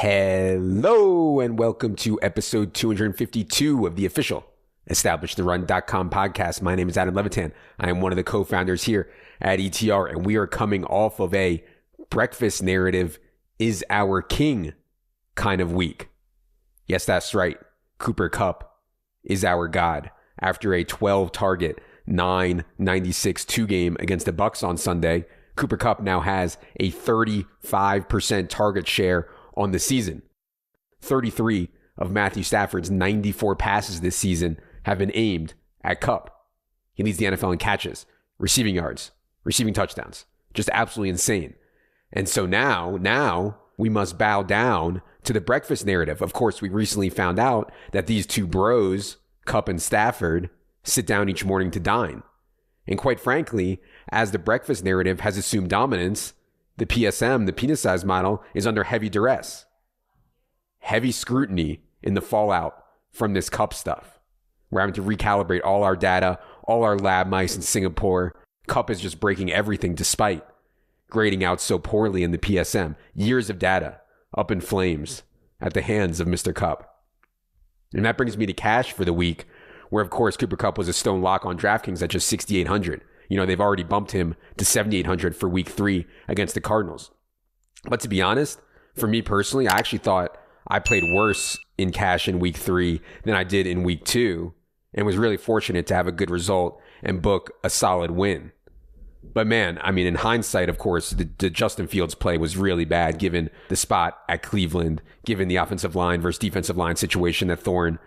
Hello and welcome to episode 252 of the official EstablishTheRun.com podcast. My name is Adam Levitan. I am one of the co-founders here at ETR, and we are coming off of a breakfast narrative is our king kind of week. Yes, that's right. Cooper Kupp is our god. After a 12-target, 996 two-game against the Bucks on Sunday, Cooper Kupp now has a 35% target share on the season. 33 of Matthew Stafford's 94 passes this season have been aimed at Kupp. He leads the NFL in catches, receiving yards, receiving touchdowns. Just absolutely insane. And so now we must bow down to the breakfast narrative. Of course, we recently found out that these two bros, Kupp and Stafford, sit down each morning to dine. And quite frankly, as the breakfast narrative has assumed dominance, the PSM, the penis size model, is under heavy duress. Heavy scrutiny in the fallout from this Kupp stuff. We're having to recalibrate all our data, all our lab mice in Singapore. Kupp is just breaking everything despite grading out so poorly in the PSM. Years of data up in flames at the hands of Mr. Kupp. And that brings me to cash for the week, where of course Cooper Kupp was a stone lock on DraftKings at just 6,800. You know, they've already bumped him to 7,800 for week 3 against the Cardinals. But to be honest, for me personally, I actually thought I played worse in cash in week 3 than I did in week 2, and was really fortunate to have a good result and book a solid win. But man, I mean, in hindsight, of course, the Justin Fields play was really bad given the spot at Cleveland, given the offensive line versus defensive line situation that Thorne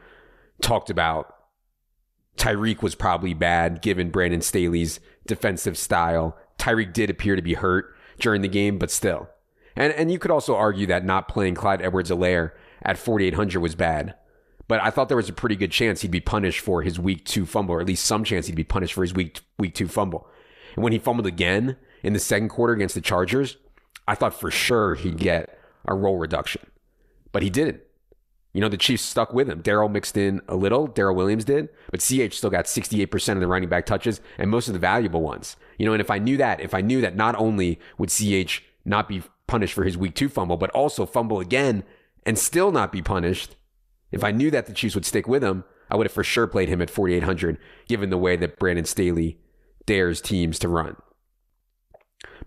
talked about. Tyreek was probably bad given Brandon Staley's defensive style. Tyreek did appear to be hurt during the game, but still. And you could also argue that not playing Clyde Edwards-Helaire at 4,800 was bad. But I thought there was a pretty good chance he'd be punished for his week 2 fumble, or at least some chance he'd be punished for his week 2 fumble. And when he fumbled again in the second quarter against the Chargers, I thought for sure he'd get a roll reduction. But he didn't. You know, the Chiefs stuck with him. Darrell mixed in a little. Darrell Williams did. But CH still got 68% of the running back touches and most of the valuable ones. You know, and if I knew that not only would CH not be punished for his week 2 fumble, but also fumble again and still not be punished, if I knew that the Chiefs would stick with him, I would have for sure played him at 4,800, given the way that Brandon Staley dares teams to run.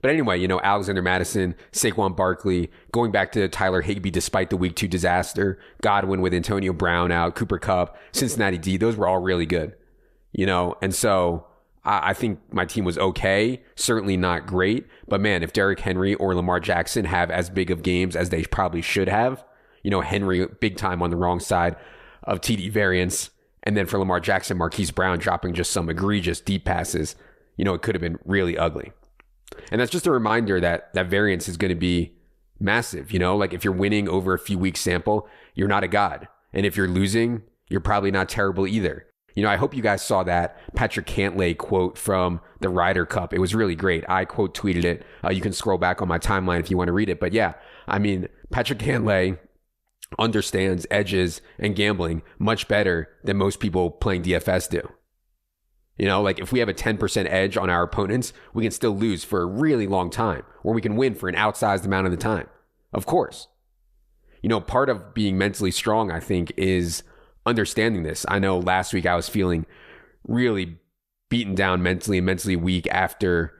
But anyway, you know, Alexander Mattison, Saquon Barkley, going back to Tyler Higbee despite the week 2 disaster, Godwin with Antonio Brown out, Cooper Kupp, Cincinnati D, those were all really good. You know, and so I think my team was okay, certainly not great. But man, if Derrick Henry or Lamar Jackson have as big of games as they probably should have, you know, Henry big time on the wrong side of TD variance, and then for Lamar Jackson, Marquise Brown dropping just some egregious deep passes, you know, it could have been really ugly. And that's just a reminder that variance is going to be massive. You know, like if you're winning over a few weeks sample, you're not a god. And if you're losing, you're probably not terrible either. You know, I hope you guys saw that Patrick Cantlay quote from the Ryder Cup. It was really great. I quote tweeted it. You can scroll back on my timeline if you want to read it. But yeah, I mean, Patrick Cantlay understands edges and gambling much better than most people playing DFS do. You know, like if we have a 10% edge on our opponents, we can still lose for a really long time, or we can win for an outsized amount of the time. Of course. You know, part of being mentally strong, I think, is understanding this. I know last week I was feeling really beaten down mentally and mentally weak after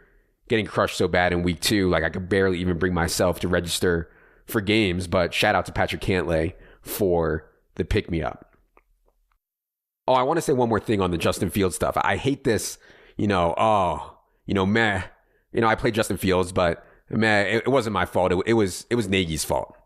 getting crushed so bad in week 2. Like I could barely even bring myself to register for games, but shout out to Patrick Cantlay for the pick-me-up. Oh, I want to say one more thing on the Justin Fields stuff. I hate this, you know, meh. You know, I played Justin Fields, but meh, it wasn't my fault. It was Nagy's fault.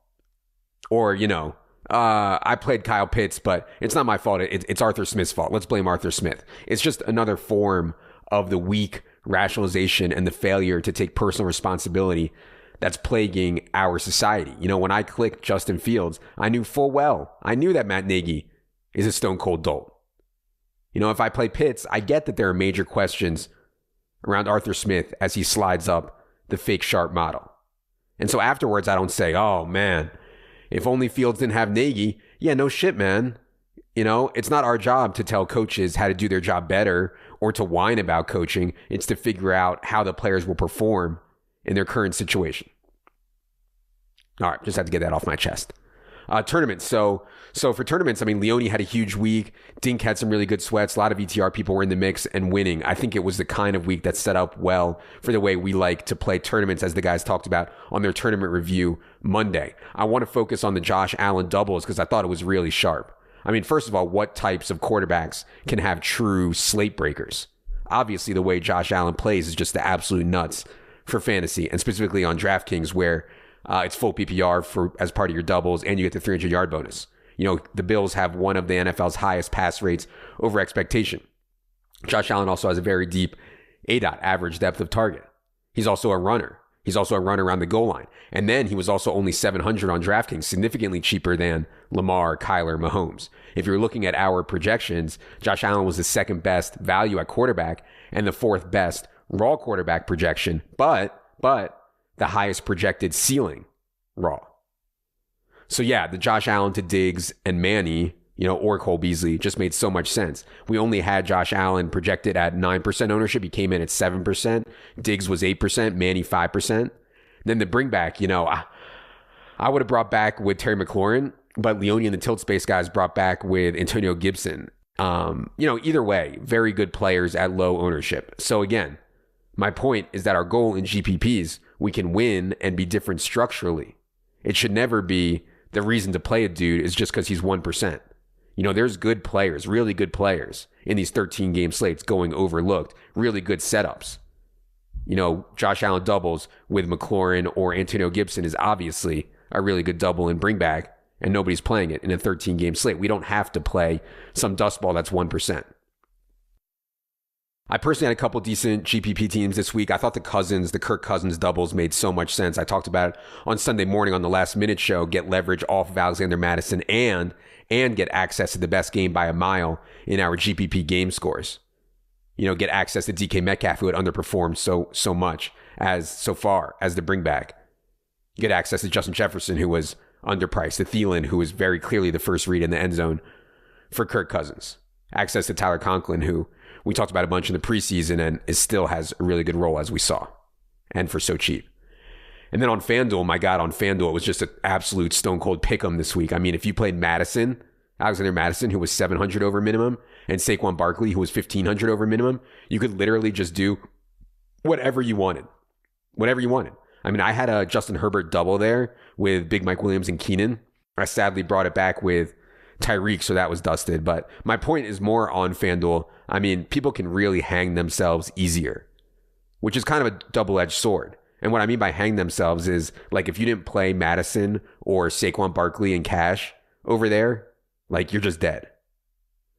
Or, you know, I played Kyle Pitts, but it's not my fault. It's Arthur Smith's fault. Let's blame Arthur Smith. It's just another form of the weak rationalization and the failure to take personal responsibility that's plaguing our society. You know, when I clicked Justin Fields, I knew that Matt Nagy is a stone cold dolt. You know, if I play Pitts, I get that there are major questions around Arthur Smith as he slides up the fake sharp model. And so afterwards, I don't say, oh man, if only Fields didn't have Nagy. Yeah, no shit, man. You know, it's not our job to tell coaches how to do their job better or to whine about coaching. It's to figure out how the players will perform in their current situation. All right, just had to get that off my chest. Tournaments. So for tournaments, I mean, Leone had a huge week. Dink had some really good sweats. A lot of ETR people were in the mix and winning. I think it was the kind of week that set up well for the way we like to play tournaments, as the guys talked about on their tournament review Monday. I want to focus on the Josh Allen doubles because I thought it was really sharp. I mean, first of all, what types of quarterbacks can have true slate breakers? Obviously, the way Josh Allen plays is just the absolute nuts for fantasy, and specifically on DraftKings, where it's full PPR as part of your doubles, and you get the 300-yard bonus. You know, the Bills have one of the NFL's highest pass rates over expectation. Josh Allen also has a very deep ADOT, average depth of target. He's also a runner. He's also a runner around the goal line. And then he was also only 700 on DraftKings, significantly cheaper than Lamar, Kyler, Mahomes. If you're looking at our projections, Josh Allen was the second best value at quarterback and the fourth best raw quarterback projection, but the highest projected ceiling raw. So yeah, the Josh Allen to Diggs and Manny, or Cole Beasley just made so much sense. We only had Josh Allen projected at 9% ownership. He came in at 7%. Diggs was 8%, Manny 5%. Then the bring back, I would have brought back with Terry McLaurin, but Leone and the Tilt Space guys brought back with Antonio Gibson. Either way, very good players at low ownership. So again, my point is that our goal in GPPs, we can win and be different structurally. It should never be the reason to play a dude is just because he's 1%. There's good players, really good players in these 13-game slates going overlooked, really good setups. Josh Allen doubles with McLaurin or Antonio Gibson is obviously a really good double and bring back, and nobody's playing it in a 13-game slate. We don't have to play some dust ball that's 1%. I personally had a couple decent GPP teams this week. I thought the Kirk Cousins doubles made so much sense. I talked about it on Sunday morning on the Last Minute Show. Get leverage off of Alexander Mattison and get access to the best game by a mile in our GPP game scores. Get access to DK Metcalf, who had underperformed so much so far as the bring back. Get access to Justin Jefferson, who was underpriced, to Thielen, who was very clearly the first read in the end zone for Kirk Cousins. Access to Tyler Conklin, who we talked about a bunch in the preseason and still has a really good role, as we saw, and for so cheap. And then on FanDuel, my God, it was just an absolute stone cold pick'em this week. I mean, if you played Alexander Mattison, who was 700 over minimum, and Saquon Barkley, who was 1,500 over minimum, you could literally just do whatever you wanted. I mean, I had a Justin Herbert double there with Big Mike Williams and Keenan. I sadly brought it back with Tyreek, so that was dusted. But my point is more on FanDuel. I mean, people can really hang themselves easier, which is kind of a double-edged sword. And what I mean by hang themselves is, like, if you didn't play Madison or Saquon Barkley in cash over there, like, you're just dead.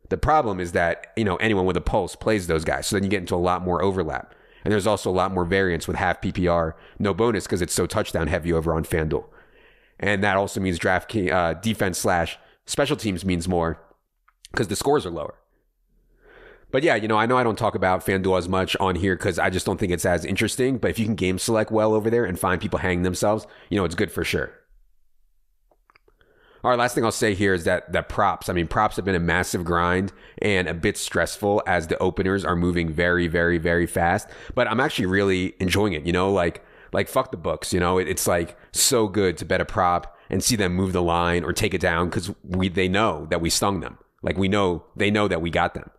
The problem is that, anyone with a pulse plays those guys. So then you get into a lot more overlap. And there's also a lot more variance with half PPR, no bonus, because it's so touchdown heavy over on FanDuel. And that also means defense/special teams means more because the scores are lower. But yeah, I know I don't talk about FanDuel as much on here because I just don't think it's as interesting. But if you can game select well over there and find people hanging themselves, it's good for sure. All right, last thing I'll say here is that props. I mean, props have been a massive grind and a bit stressful as the openers are moving very, very, very fast. But I'm actually really enjoying it. Like fuck the books. It's like so good to bet a prop and see them move the line or take it down because they know that we stung them. Like they know that we got them.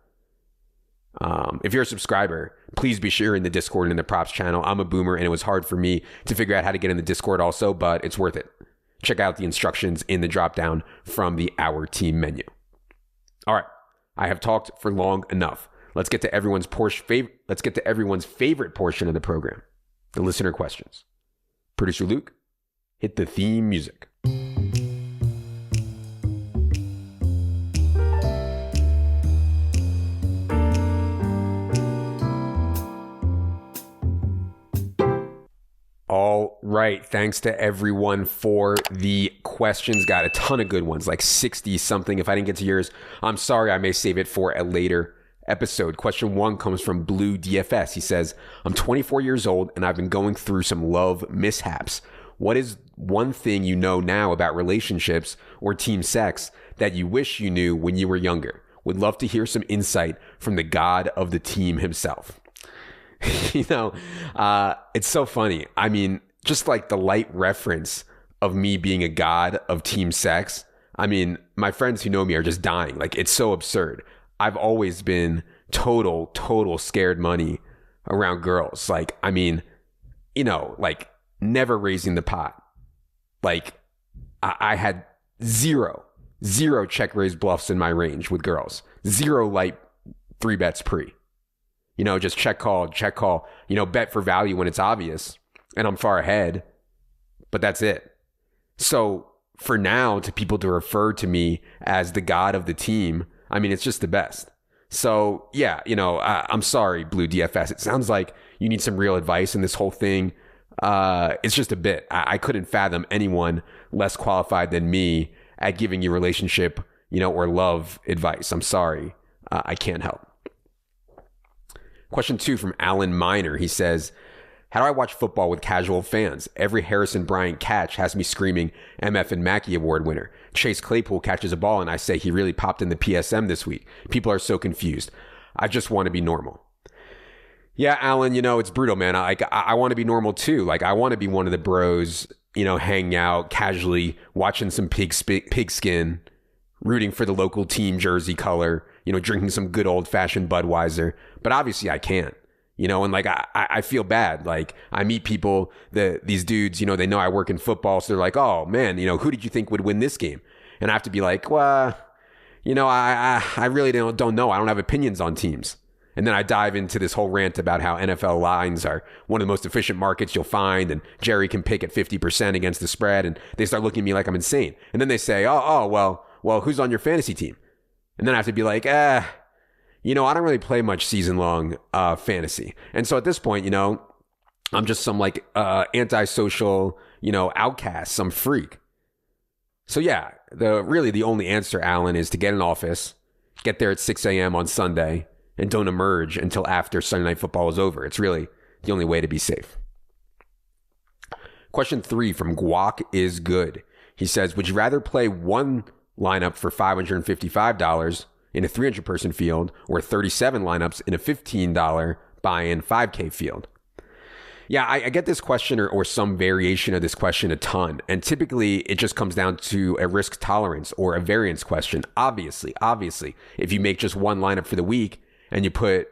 If you're a subscriber, please be sure in the Discord and in the props channel. I'm a boomer and it was hard for me to figure out how to get in the Discord also, but it's worth it. Check out the instructions in the drop down from the Our Team menu. All right, I have talked for long enough. Let's get to everyone's favorite portion of the program, the listener questions. Producer Luke, hit the theme music. All right. Thanks to everyone for the questions. Got a ton of good ones, like 60 something. If I didn't get to yours, I'm sorry. I may save it for a later episode. Question 1 comes from Blue DFS. He says, I'm 24 years old and I've been going through some love mishaps. What is one thing you know now about relationships or team sex that you wish you knew when you were younger? Would love to hear some insight from the god of the team himself. It's so funny. I mean, just like the light reference of me being a god of team sex, I mean, my friends who know me are just dying. Like, it's so absurd. I've always been total scared money around girls. Like, I mean, you know, like never raising the pot. Like, I had zero check raise bluffs in my range with girls. Zero light 3-bets pre. You know, just check call, you know, bet for value when it's obvious and I'm far ahead, but that's it. So for now, to people to refer to me as the god of the team, I mean, it's just the best. So yeah, you know, I'm sorry, Blue DFS. It sounds like you need some real advice in this whole thing. It's just a bit. I couldn't fathom anyone less qualified than me at giving you relationship, you know, or love advice. I'm sorry. I can't help. Question 2 from Alan Miner. He says, how do I watch football with casual fans? Every Harrison Bryant catch has me screaming MF and Mackey Award winner. Chase Claypool catches a ball and I say he really popped in the PSM this week. People are so confused. I just want to be normal. Yeah, Alan, you know, it's brutal, man. I want to be normal too. Like, I want to be one of the bros, you know, hanging out casually, watching some pigskin, rooting for the local team jersey color, you know, drinking some good old fashioned Budweiser. But obviously I can't, you know, and like, I feel bad. Like, I meet people, these dudes, you know, they know I work in football. So they're like, oh man, you know, who did you think would win this game? And I have to be like, well, you know, I really don't know. I don't have opinions on teams. And then I dive into this whole rant about how NFL lines are one of the most efficient markets you'll find. And Jerry can pick at 50% against the spread. And they start looking at me like I'm insane. And then they say, well, who's on your fantasy team? And then I have to be like, you know, I don't really play much season-long fantasy. And so at this point, you know, I'm just some like antisocial, you know, outcast, some freak. So yeah, the only answer, Alan, is to get an office, get there at 6 a.m. on Sunday, and don't emerge until after Sunday Night Football is over. It's really the only way to be safe. Question 3 from Guac is good. He says, would you rather play one lineup for $555 in a 300-person field or 37 lineups in a $15 buy-in 5K field? Yeah, I get this question or some variation of this question a ton. And typically it just comes down to a risk tolerance or a variance question. Obviously, if you make just one lineup for the week and you put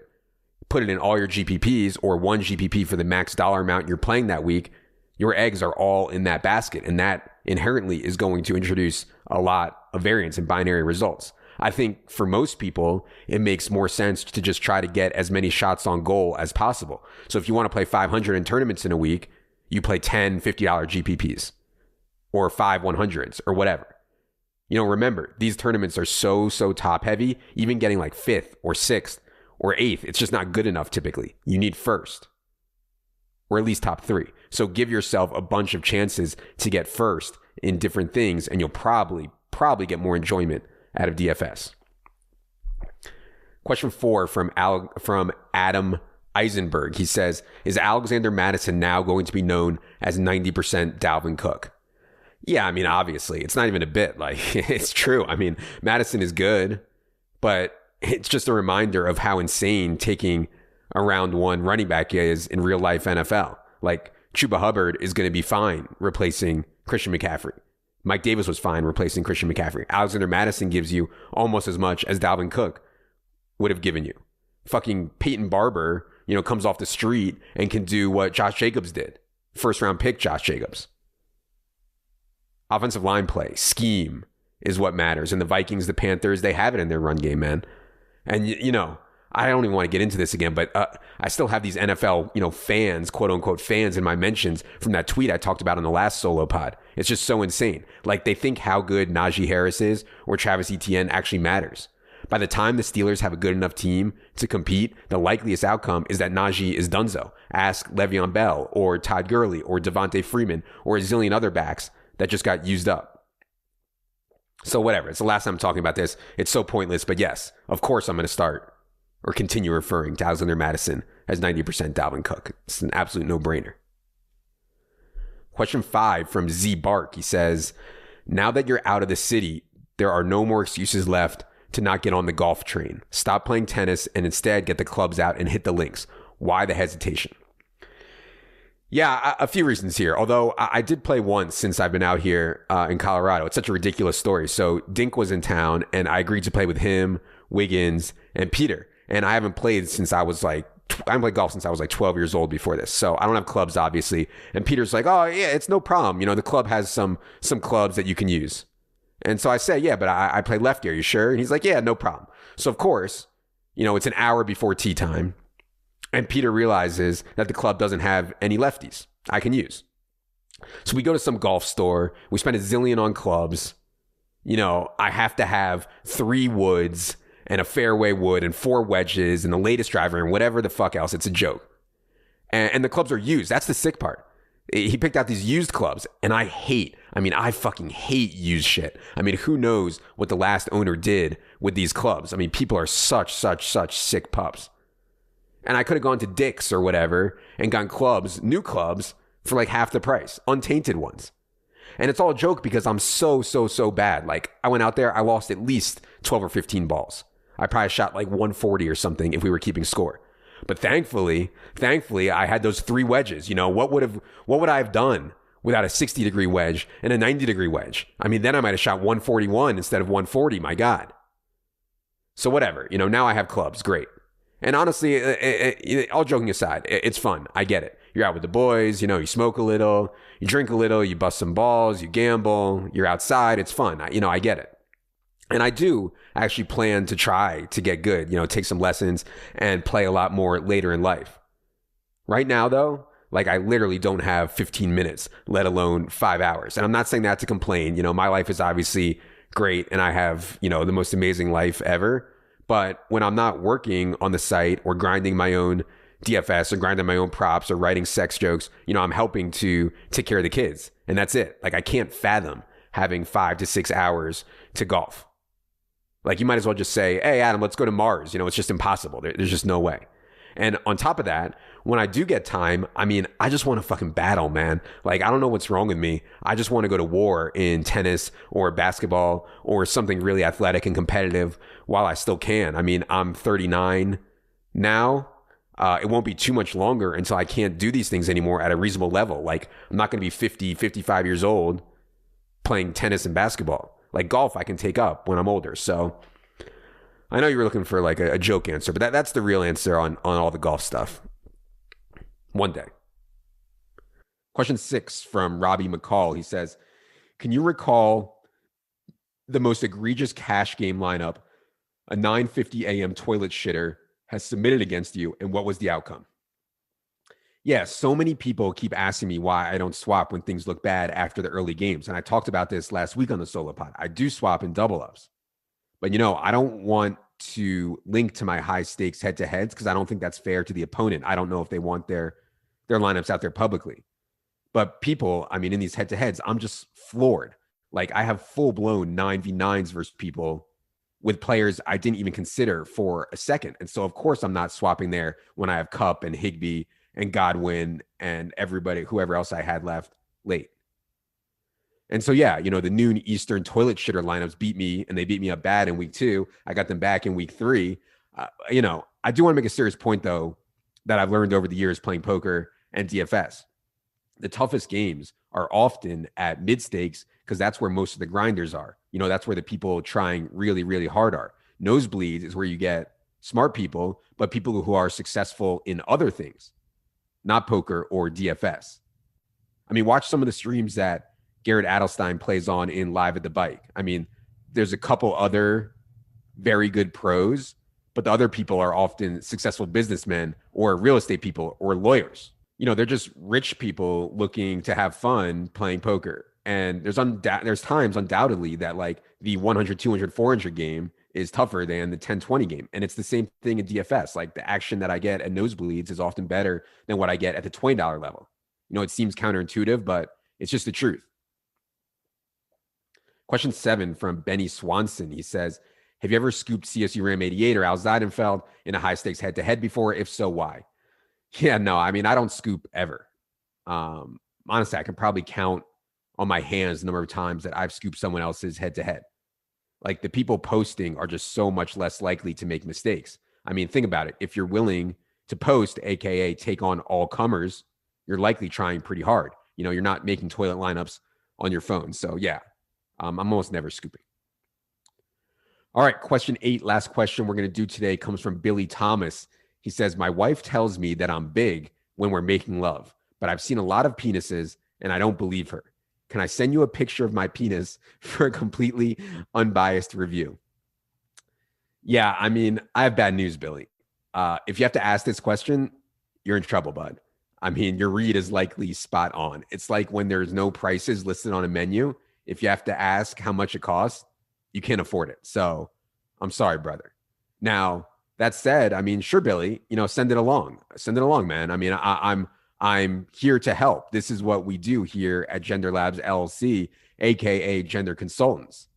it in all your GPPs or one GPP for the max dollar amount you're playing that week, your eggs are all in that basket. And that inherently is going to introduce a lot of variance in binary results. I think for most people, it makes more sense to just try to get as many shots on goal as possible. So if you want to play 500 in tournaments in a week, you play 10 $50 GPPs or 5 100s or whatever. You know, remember, these tournaments are so top heavy, even getting like 5th or 6th or 8th, it's just not good enough typically. You need first or at least top 3. So give yourself a bunch of chances to get first in different things and you'll probably get more enjoyment out of DFS. Question 4 from Adam Eisenberg. He says, is Alexander Mattison now going to be known as 90% Dalvin Cook? Yeah, I mean, obviously, it's not even a bit. Like, it's true. I mean, Mattison is good, but it's just a reminder of how insane taking a round 1 running back is in real life NFL. Like, Chuba Hubbard is going to be fine replacing Christian McCaffrey. Mike Davis was fine replacing Christian McCaffrey. Alexander Mattison gives you almost as much as Dalvin Cook would have given you. Fucking Peyton Barber, you know, comes off the street and can do what Josh Jacobs did. First round pick Josh Jacobs. Offensive line play, scheme is what matters. And the Vikings, the Panthers, they have it in their run game, man. And, you know, I don't even want to get into this again, but I still have these NFL, you know, fans, quote unquote fans in my mentions from that tweet I talked about in the last solo pod. It's just so insane. Like, they think how good Najee Harris is or Travis Etienne actually matters. By the time the Steelers have a good enough team to compete, the likeliest outcome is that Najee is donezo. Ask Le'Veon Bell or Todd Gurley or Devontae Freeman or a zillion other backs that just got used up. So whatever. It's the last time I'm talking about this. It's so pointless, but yes, of course I'm going to start or continue referring to Alexander Mattison as 90% Dalvin Cook. It's an absolute no-brainer. Question 5 from Z Bark. He says, now that you're out of the city, there are no more excuses left to not get on the golf train. Stop playing tennis and instead get the clubs out and hit the links. Why the hesitation? Yeah, a few reasons here. Although I did play once since I've been out here in Colorado. It's such a ridiculous story. So Dink was in town and I agreed to play with him, Wiggins, and Peter. And I haven't played since I was like, I haven't played golf since I was like 12 years old before this. So I don't have clubs, obviously. And Peter's like, oh, yeah, it's no problem. You know, the club has some clubs that you can use. And so I say, yeah, but I play lefty. Are you sure? And he's like, yeah, no problem. So of course, you know, it's an hour before tee time. And Peter realizes that the club doesn't have any lefties I can use. So we go to some golf store. We spend a zillion on clubs. You know, I have to have 3 woods and a fairway wood and 4 wedges and the latest driver and whatever the fuck else. It's a joke. And the clubs are used. That's the sick part. He picked out these used clubs and I fucking hate used shit. I mean, who knows what the last owner did with these clubs? I mean, people are such sick pups. And I could have gone to Dick's or whatever and gotten clubs, new clubs, for like half the price, untainted ones. And it's all a joke because I'm so bad. Like, I went out there, I lost at least 12 or 15 balls. I probably shot like 140 or something if we were keeping score. But thankfully, I had those 3 wedges. You know, what would I have done without a 60-degree wedge and a 90-degree wedge? I mean, then I might have shot 141 instead of 140. My God. So whatever. You know, now I have clubs. Great. And honestly, all joking aside, it's fun. I get it. You're out with the boys, you know, you smoke a little, you drink a little, you bust some balls, you gamble, you're outside. It's fun. I get it. And I do actually plan to try to get good, you know, take some lessons and play a lot more later in life. Right now, though, like I literally don't have 15 minutes, let alone 5 hours. And I'm not saying that to complain. You know, my life is obviously great and I have, you know, the most amazing life ever. But when I'm not working on the site or grinding my own DFS or grinding my own props or writing sex jokes, you know, I'm helping to take care of the kids. And that's it. Like, I can't fathom having 5 to 6 hours to golf. Like, you might as well just say, hey, Adam, let's go to Mars. You know, it's just impossible. There's just no way. And on top of that, when I do get time, I mean, I just want to fucking battle, man. Like, I don't know what's wrong with me. I just want to go to war in tennis or basketball or something really athletic and competitive while I still can. I mean, I'm 39 now. It won't be too much longer until I can't do these things anymore at a reasonable level. Like, I'm not going to be 50, 55 years old playing tennis and basketball. Like, golf I can take up when I'm older. So I know you were looking for like a joke answer, but that's the real answer on all the golf stuff. One day. Question 6 from Robbie McCall. He says, can you recall the most egregious cash game lineup a 9:50 a.m. toilet shitter has submitted against you, and what was the outcome? Yeah, so many people keep asking me why I don't swap when things look bad after the early games. And I talked about this last week on the solo pod. I do swap in double ups. But, you know, I don't want to link to my high stakes head to heads because I don't think that's fair to the opponent. I don't know if they want their lineups out there publicly. But people, I mean, in these head to heads, I'm just floored. Like, I have full blown 9v9s versus people with players I didn't even consider for a second. And so, of course, I'm not swapping there when I have Kupp and Higbee and Godwin and everybody, whoever else I had left late. And so, yeah, you know, the noon Eastern toilet shitter lineups beat me, and they beat me up bad in week 2. I got them back in week 3. You know, I do want to make a serious point, though, that I've learned over the years playing poker and DFS. The toughest games are often at mid stakes because that's where most of the grinders are. You know, that's where the people trying really, really hard are. Nosebleeds is where you get smart people, but people who are successful in other things, not poker or DFS. I mean, watch some of the streams that Garrett Adelstein plays on in Live at the Bike. I mean, there's a couple other very good pros, but the other people are often successful businessmen or real estate people or lawyers. You know, they're just rich people looking to have fun playing poker. And there's times undoubtedly that like the 100, 200, 400 game is tougher than the 10, 20 game. And it's the same thing in DFS. Like, the action that I get at nosebleeds is often better than what I get at the $20 level. You know, it seems counterintuitive, but it's just the truth. Question 7 from Benny Swanson. He says, have you ever scooped CSU Ram 88 or Al Zeidenfeld in a high stakes head to head before? If so, why? Yeah, no, I mean, I don't scoop ever. Honestly, I can probably count on my hands the number of times that I've scooped someone else's head to head. Like, the people posting are just so much less likely to make mistakes. I mean, think about it. If you're willing to post, AKA take on all comers, you're likely trying pretty hard. You're not making toilet lineups on your phone. So yeah, I'm almost never scooping. All right, question 8, last question we're going to do today comes from Billy Thomas. He says, my wife tells me that I'm big when we're making love, but I've seen a lot of penises and I don't believe her. Can I send you a picture of my penis for a completely unbiased review? Yeah, I mean, I have bad news, Billy. If you have to ask this question, you're in trouble, bud. I mean, your read is likely spot on. It's like when there's no prices listed on a menu. If you have to ask how much it costs, you can't afford it. So I'm sorry, brother. Now, that said, I mean, sure, Billy, send it along. Send it along, man. I mean, I'm here to help. This is what we do here at Gender Labs LLC, aka Gender Consultants.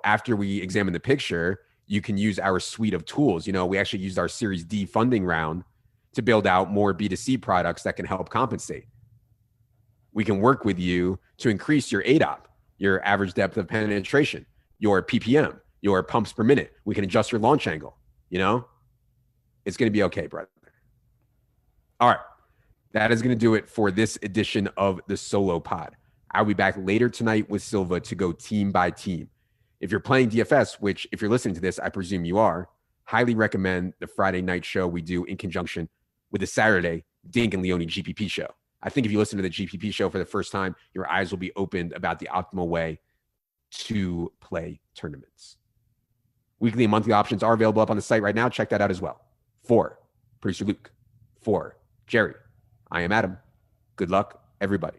After we examine the picture, you can use our suite of tools. We actually used our Series D funding round to build out more B2C products that can help compensate. We can work with you to increase your ADOP, your average depth of penetration, your PPM, your pumps per minute. We can adjust your launch angle. It's going to be okay, brother. All right. That is going to do it for this edition of the Solo Pod. I'll be back later tonight with Silva to go team by team. If you're playing DFS, which if you're listening to this, I presume you are, highly recommend the Friday night show we do in conjunction with the Saturday Dink and Leone GPP show. I think if you listen to the GPP show for the first time, your eyes will be opened about the optimal way to play tournaments. Weekly and monthly options are available up on the site right now. Check that out as well. For producer Luke, for Jerry, I am Adam. Good luck, everybody.